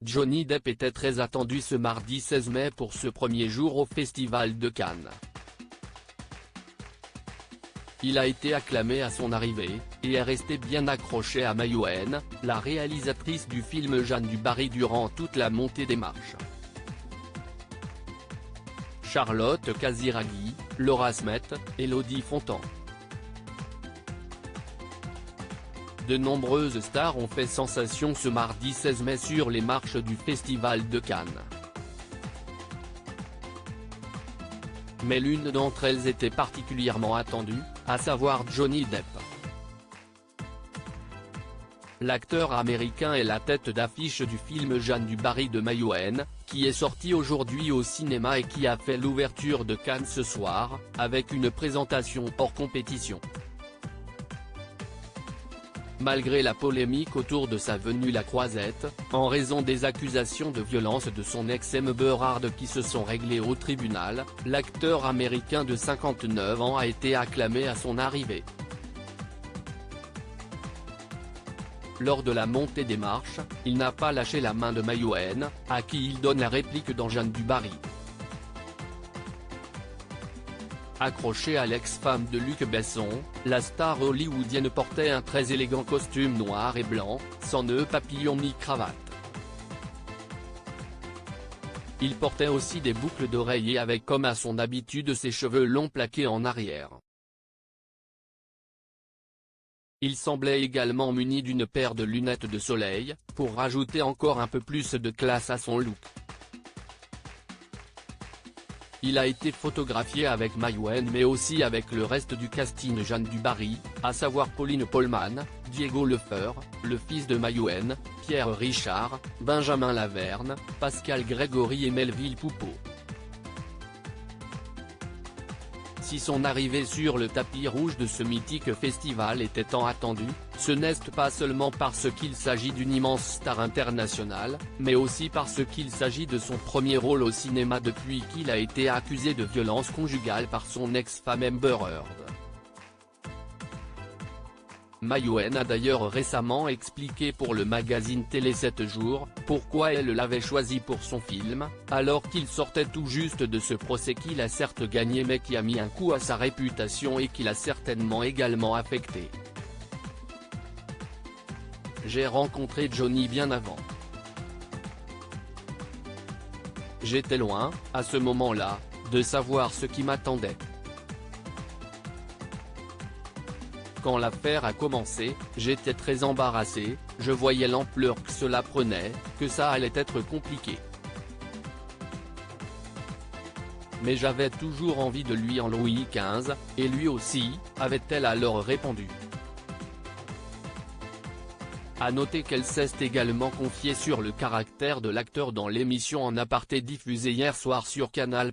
Johnny Depp était très attendu ce mardi 16 mai pour ce premier jour au Festival de Cannes. Il a été acclamé à son arrivée, et est resté bien accroché à Maïwenn, la réalisatrice du film Jeanne du Barry durant toute la montée des marches. Charlotte Casiraghi, Laura Smet, Élodie Fontan. De nombreuses stars ont fait sensation ce mardi 16 mai sur les marches du Festival de Cannes. Mais l'une d'entre elles était particulièrement attendue, à savoir Johnny Depp. L'acteur américain est la tête d'affiche du film Jeanne du Barry de Maïwenn, qui est sorti aujourd'hui au cinéma et qui a fait l'ouverture de Cannes ce soir, avec une présentation hors compétition. Malgré la polémique autour de sa venue La Croisette, en raison des accusations de violence de son ex Amber Heard qui se sont réglées au tribunal, l'acteur américain de 59 ans a été acclamé à son arrivée. Lors de la montée des marches, il n'a pas lâché la main de Maïwenn, à qui il donne la réplique dans Jeanne du Barry. Accrochée à l'ex-femme de Luc Besson, la star hollywoodienne portait un très élégant costume noir et blanc, sans nœud papillon ni cravate. Il portait aussi des boucles d'oreilles et avec comme à son habitude ses cheveux longs plaqués en arrière. Il semblait également muni d'une paire de lunettes de soleil, pour rajouter encore un peu plus de classe à son look. Il a été photographié avec Maïwenn mais aussi avec le reste du casting Jeanne du Barry, à savoir Pauline Paulman, Diego Lefeur, le fils de Maïwenn, Pierre Richard, Benjamin Laverne, Pascal Grégory et Melville Poupeau. Si son arrivée sur le tapis rouge de ce mythique festival était tant attendue, ce n'est pas seulement parce qu'il s'agit d'une immense star internationale, mais aussi parce qu'il s'agit de son premier rôle au cinéma depuis qu'il a été accusé de violence conjugale par son ex-femme Amber Heard. Maïwenn a d'ailleurs récemment expliqué pour le magazine Télé 7 jours, pourquoi elle l'avait choisi pour son film, alors qu'il sortait tout juste de ce procès qu'il a certes gagné mais qui a mis un coup à sa réputation et qui l'a certainement également affecté. J'ai rencontré Johnny bien avant. J'étais loin, à ce moment-là, de savoir ce qui m'attendait. Quand l'affaire a commencé, j'étais très embarrassé, je voyais l'ampleur que cela prenait, que ça allait être compliqué. Mais j'avais toujours envie de lui en Louis XV, et lui aussi, avait-elle alors répondu. À noter qu'elle s'est également confiée sur le caractère de l'acteur dans l'émission En Aparté diffusée hier soir sur Canal+.